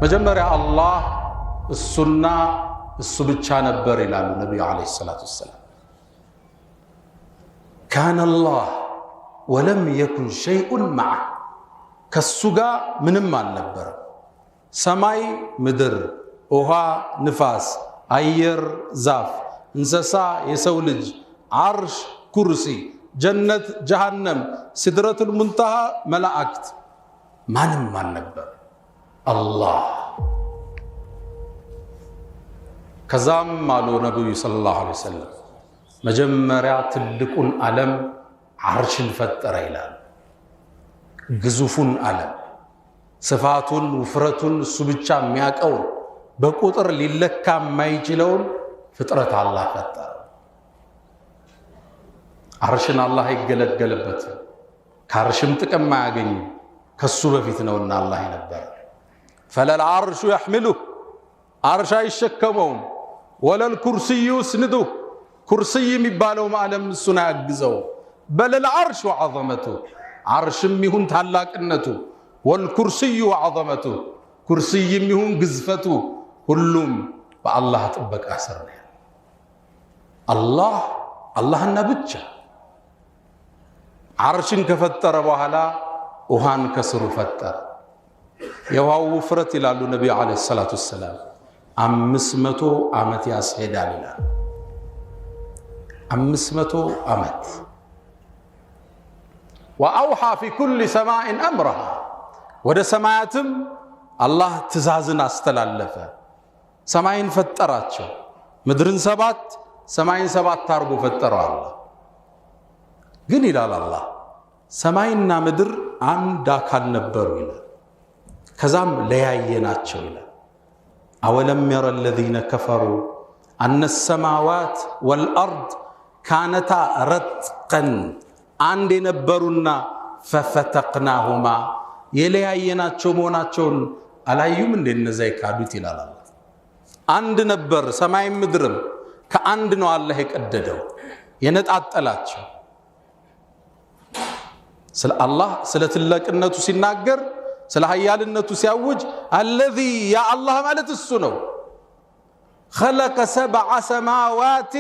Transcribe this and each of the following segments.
መጀመሪያ አላህ እሱና እሱ ብቻ ነበር ይላሉ ነብዩ አለይሂ ሰላቱ ወሰለም። ካነ አላህ ወለም የኩን ሸይኡን መዐህ፣ ከሱ ጋር ምንም አልነበረም። ሰማይ ምድር፣ ውሃ ንፋስ፣ አየር ዛፍ፣ እንስሳ የሰው ልጅ፣ ዓርሽ ኩርሲ፣ ጀነት ጀሃነም፣ ሲድረቱል ሙንተሃ መላእክት፣ ማንም አልነበር አላህ። ከዛም አሉ ነብዩ ሰለላሁ ዐለይሂ ወሰለም መጀመሪያ ትልቁን ዓለም ዓርሽን ፈጠረ ይላል። ግዙፉን ዓለም ስፋቱን ውፍረቱን እሱ ብቻ የሚያውቀውን በቁጥር ሊለካ የማይችለውን ፍጥረት አላህ ፈጠረ። ዓርሽን አላህ ይገለገልበት፣ ከዓርሽም ጥቅም አያገኙ ከሱ በፊት ነውና አላህ ነበር። ፈለል ዓርሹ يحمله ዓርሽ አይሸከመውም፣ ወለል ኩርሲዩ ይስንዱሁ ኩርሲይ የሚባለው ዓለም እሱን አያግዘው። በለል ዓርሽ ወዐዘመቱ ዓርሽም ይሁን ታላቅነቱ፣ ወልኩርሲዩ ወዐዘመቱ ኩርሲይም ይሁን ግዝፈቱ ሁሉም በአላህ ጥበቃ ስር ነው። አላህና ብቻ። ዓርሽን ከፈጠረ በኋላ ውሃን ከስሩ ፈጠረ። የውሃው ውፍረት ይላሉ ነብዩ አለይሂ ሰላቱ ወሰላም 500 ዓመት ያስሄዳል ይላል። 500 ዓመት። ወአውሃ ፊ ኩሊ ሰማኢን አምረሃ፣ ወደ ሰማያትም አላህ ትእዛዝን አስተላለፈ። ሰማይን ፈጠራቸው። ምድርን 7 ሰማይን 7 አርጎ ፈጠረው አላህ። ግን ይላል አላህ ሰማይና ምድር አንድ አካል ነበሩ ይላል። ከዛም ለያየናቸው ይላል። አወለም የረ الذين كفروا أن السماوات والأرض كانتا رتقا አንድ የነበሩና ففتقناهما የለያየናቸው መሆናቸውን አላዩም እንደ እነዛ ይካዱት ይላል አላህ። አንድ ነበር ሰማይም ምድርም፣ ከአንድ ነው አላህ የቀደደው የነጣጠላቸው። ስለ አላህ ስለ ትልቅነቱ ሲናገር ስለ ኃያልነቱ ሲያውጅ አለዚ ያ አላህ ማለት እሱ ነው። خلق 7 سماوات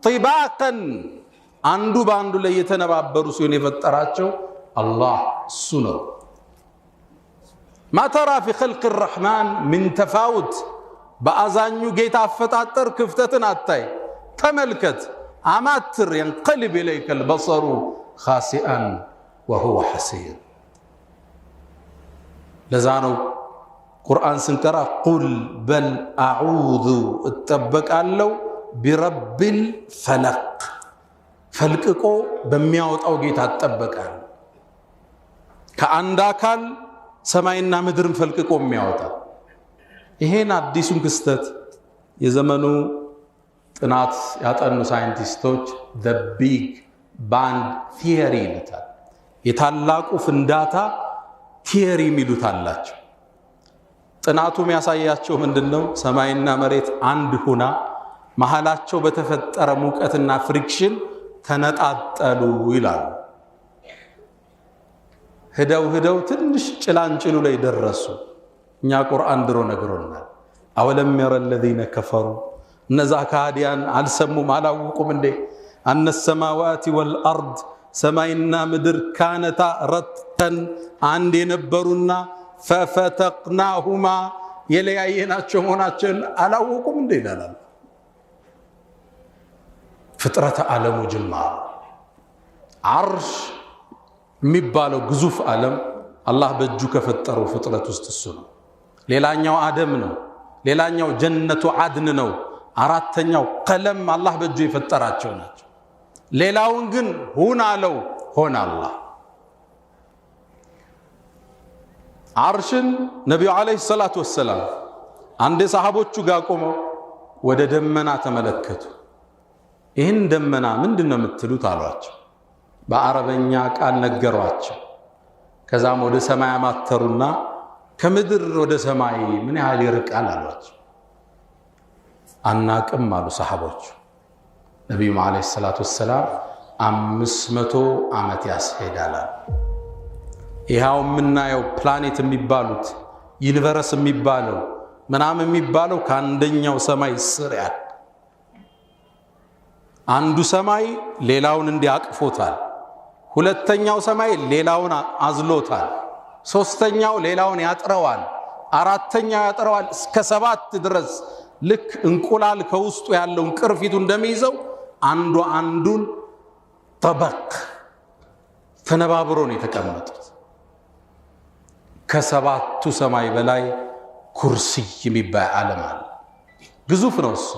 طباقا አንዱ በአንዱ ላይ የተነባበሩ ሲሆን የፈጠራቸው አላህ እሱ ነው። ما ترى في خلق الرحمن من تفاوت በአዛኙ ጌታ አፈጣጠር ክፍተትን አታይ። ተመልከት አማትር ينقلب إليك البصر خاسئا وهو حسير። ለዛነው ቁርአን ስንቀራ ቁል በል አዑዙ እጠበቃለሁ ቢረቢል ፈለቅ፣ ፈልቅቆ በሚያወጣው ጌታ እጠበቃለሁ። ከአንድ አካል ሰማይና ምድርን ፈልቅቆ የሚያወጣ። ይሄን አዲሱን ክስተት የዘመኑ ጥናት ያጠኑ ሳይንቲስቶች the big bang theory ይሉታል። የታላቁ ፍንዳታ ቲየሪ የሚሉት አላቸው። ጥናቱ የሚያሳያቸው ምንድነው? ሰማይና መሬት አንድ ሆና መሃላቸው በተፈጠረ ሙቀትና ፍሪክሽን ተነጣጠሉ ይላሉ። ሄደው ትንሽ ጭላንጭሉ ላይ ደረሱ። እኛ ቁርአን ድሮ ነግሮናል። አወለም የረ الذين كفروا እነዛ ካዲያን አልሰሙም አላወቁም እንዴ? አነ السماوات والأرض ሰማይና ምድር ካነታ ረትቀን አንድ የነበሩና ፈፈተቅናሁማ የለያየናቸው መሆናቸውን አላወቁም እንዴ ይላል። ፍጥረተ ዓለሙ ጅማር ዓርሽ የሚባለው ግዙፍ ዓለም አላህ በእጁ ከፈጠረው ፍጥረት ውስጥ እሱ ነው። ሌላኛው አደም ነው። ሌላኛው ጀነቱ አድን ነው። አራተኛው ቀለም አላህ በእጁ የፈጠራቸው ናቸው። ሌላውን ግን ሁን አለው ሆነ አላህ። ዓርሽን ነቢዩ አለይሂ ሰላቱ ወሰላም አንድ ሰሃቦቹ ጋር ቆመው ወደ ደመና ተመለከቱ። ይህን ደመና ምንድነው የምትሉት አሏቸው። በአረበኛ ቃል ነገሯቸው። ከዛም ወደ ሰማይ አማተሩና ከምድር ወደ ሰማይ ምን ያህል ይርቃል አሏቸው። አናቅም አሉ ሰሃቦቹ። ነቢዩ አለይሂ ሰላቱ ወሰላም 500 ዓመት ያስሄዳል። ይሄው የምናየው ፕላኔት የሚባሉት ዩኒቨርስ የሚባለው ምናምን የሚባለው ከአንደኛው ሰማይ ስር ያለ አንዱ ሰማይ ሌላውን እንዲያቅፎታል፣ ሁለተኛው ሰማይ ሌላውን አዝሎታል፣ ሶስተኛው ሌላውን ያጥረዋል፣ አራተኛው ያጥረዋል እስከ 7 ድረስ ልክ እንቁላል ከውስጡ ያለውን ቅርፊቱ እንደሚይዘው አንዱ አንዱን ጠበቅ ተነባብሮ ነው የተቀመጡት። ከ7ቱ ሰማይ በላይ ኩርሲይ የሚባል ዓለም አለ። ግዙፍ ነው እሱ።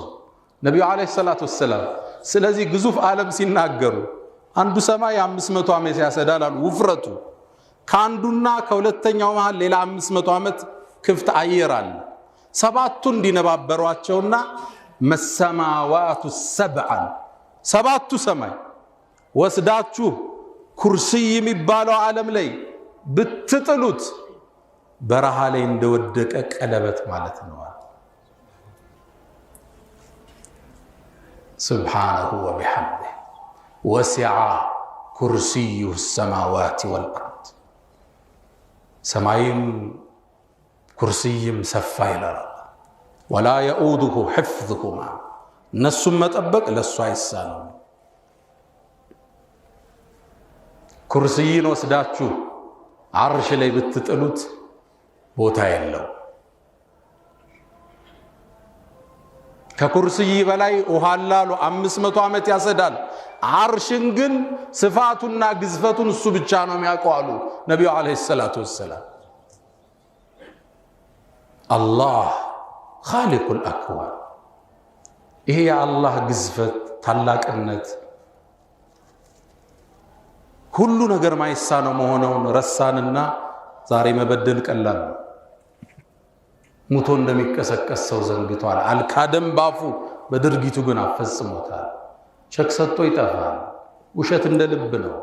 ነብዩ አለይሂ ሰላቱ ወሰለም ስለዚህ ግዙፍ ዓለም ሲናገሩ አንዱ ሰማይ 500 ዓመት ያሰዳል አሉ ውፍረቱ። ከአንዱና ከሁለተኛው መሃል ሌላ 500 ዓመት ክፍት አየር አለ። 7ቱ እንዲነባበሯቸውና መሰማዋቱ ሰብዓን 7ቱ ሰማይ ወስዳችሁ ኩርሲይ የሚባለው ዓለም ላይ ብትጥሉት በረሃ ላይ እንደወደቀ ቀለበት ማለት ነው። سبحانه وبحمده وسع كرسيه السماوات والأرض سمايم كرسيم سفايلا ولا يؤوده حفظهما نسم متطبق لسو አይሳነው ኩርሲይን ወስዳችሁ አርሽ ላይ ብትጥሉት ቦታ የለው። ከኩርሲይ በላይ ውሃላሉ 500 ዓመት ያሰዳል። አርሽን ግን ስፋቱና ግዝፈቱን እሱ ብቻ ነው የሚያውቀው ነብዩ አለይሂ ሰላቱ ወሰለም። አላህ ኻሊቁል አክዋን ይሄ የአላህ ግዝፈት ታላቅነት ሁሉ ነገር ማይሳነው መሆኑን ረሳንና ዛሬ መበደል ቀላል ነው። ሙቶ እንደሚቀሰቀስ ሰው ዘንግቷል። አልካደም ባፉ በድርጊቱ ግን አፈጽሞታል። ቸክ ሰጥቶ ይጠፋል። ውሸት እንደ ልብ ነው።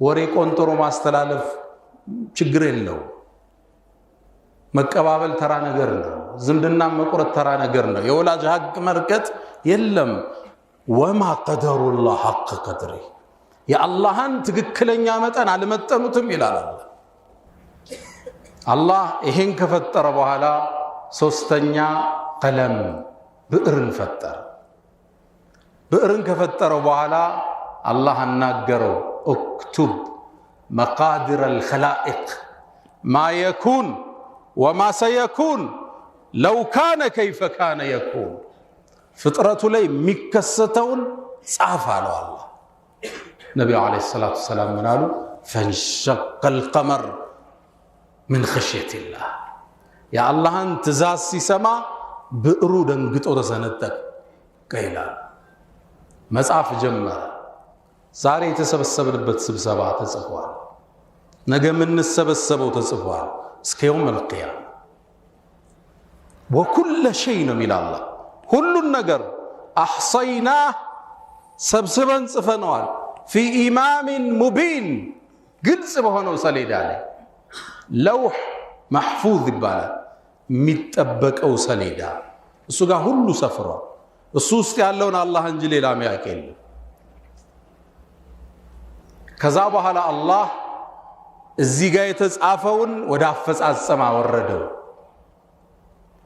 ወሬ ቆንጥሮ ማስተላለፍ ችግር የለው። መቀባበል ተራ ነገር ነው። ዝምድና መቁረጥ ተራ ነገር ነው። የወላጅ ሐቅ መርቀጥ የለም። ወማ ቀደሩላህ ሐቅ ቀድሪ የአላህን ትክክለኛ መጠን አልመጠኑትም ይላል አላህ። ይሄን ከፈጠረ በኋላ ሶስተኛ ቀለም ብዕርን ፈጠረ። ብዕርን ከፈጠረው በኋላ አላህ አናገረው እክቱብ መቃዲር الخلائق ما يكون وما سيكون لو كان كيف كان يكون ፍጥረቱ ላይ የሚከሰተውን ጻፍ አለው አላህ። ነብዩ አለይሂ ሰላቱ ሰላም ምናሉ فانشق القمر من خشية الله يا الله انتزاز سيسما بئرو دنگطو تسنطق قيلا مصاف جمع ዛሬ የተሰበሰብንበት ስብሰባ ተጽፏል። ነገ ምን ተሰበሰበው ተጽፏል። እስከ يوم القيامة وكل شيء من الله ሁሉ ነገር احصينا ሰብስበን ጽፈነዋል። في إمام مبين ግልጽ በሆነው ሰሌዳ ላይ لوح محفوظ ይባላል። የሚጠበቀው ሰሌዳ እሱ ጋር ሁሉ ሰፍሯል። እሱ ውስጥ ያለውን አላህ እንጂ ሌላ የሚያውቅ የለም። ከዛ በኋላ አላህ እዚህ ጋር የተጻፈውን ወደ አፈጻጸም አወረደው።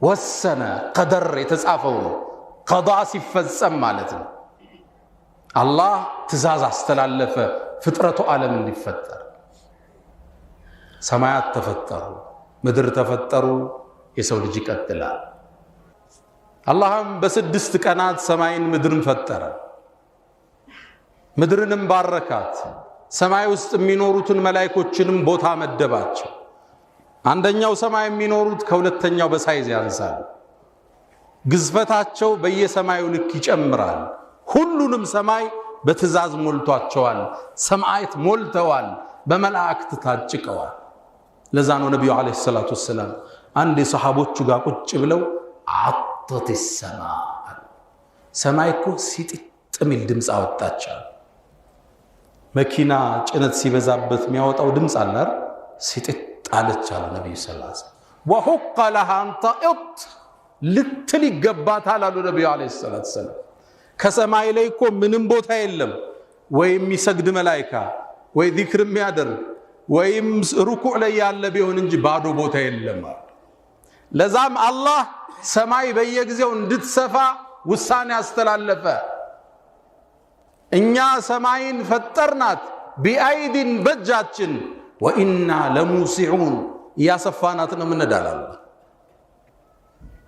ወሰነ ቀደር የተጻፈው ነው። ቀዳ ሲፈጸም ማለት ነው። አላህ ትእዛዝ አስተላለፈ ፍጥረቱ ዓለም እንዲፈጠር። ሰማያት ተፈጠሩ፣ ምድር ተፈጠሩ፣ የሰው ልጅ ይቀጥላል። አላህም በ6 ቀናት ሰማይን ምድርን ፈጠረ። ምድርንም ባረካት። ሰማይ ውስጥ የሚኖሩትን መላእክቶችንም ቦታ መደባቸው። አንደኛው ሰማይ የሚኖሩት ከሁለተኛው በሳይዝ ያንሳል። ግዝፈታቸው በየሰማዩ ልክ ይጨምራል። ሁሉንም ሰማይ በትእዛዝ ሞልቷቸዋል። ሰማያት ሞልተዋል፣ በመላእክት ታጭቀዋል። ለዛ ነው ነብዩ አለይሂ ሰላቱ ወሰለም አንድ የሰሃቦቹ ጋር ቁጭ ብለው አጥት السماء ሰማይ እኮ ሲጥጥ ሚል ድምጽ አወጣች። መኪና ጭነት ሲበዛበት የሚያወጣው ድምጽ አለ አይደል? ሲጥጥ አለች አለ ነብዩ ሰለላሁ ዐለይሂ ወሰለም። وحق لها ان تئط ልትል ይገባታል አሉ ነብዩ አለይሂ ሰላቱ ወሰለም። ከሰማይ ላይ እኮ ምንም ቦታ የለም ወይ የሚሰግድ መላእክት ወይ ዚክር የሚያደርግ ወይም ሩኩዕ ላይ ያለ ቢሆን እንጂ ባዶ ቦታ የለም። ለዛም አላህ ሰማይ በየጊዜው እንድትሰፋ ውሳኔ አስተላለፈ። እኛ ሰማይን ፈጠርናት ቢአይዲን በእጃችን ወኢና ለሙሲዑን እያሰፋናት ነው ምንዳላላ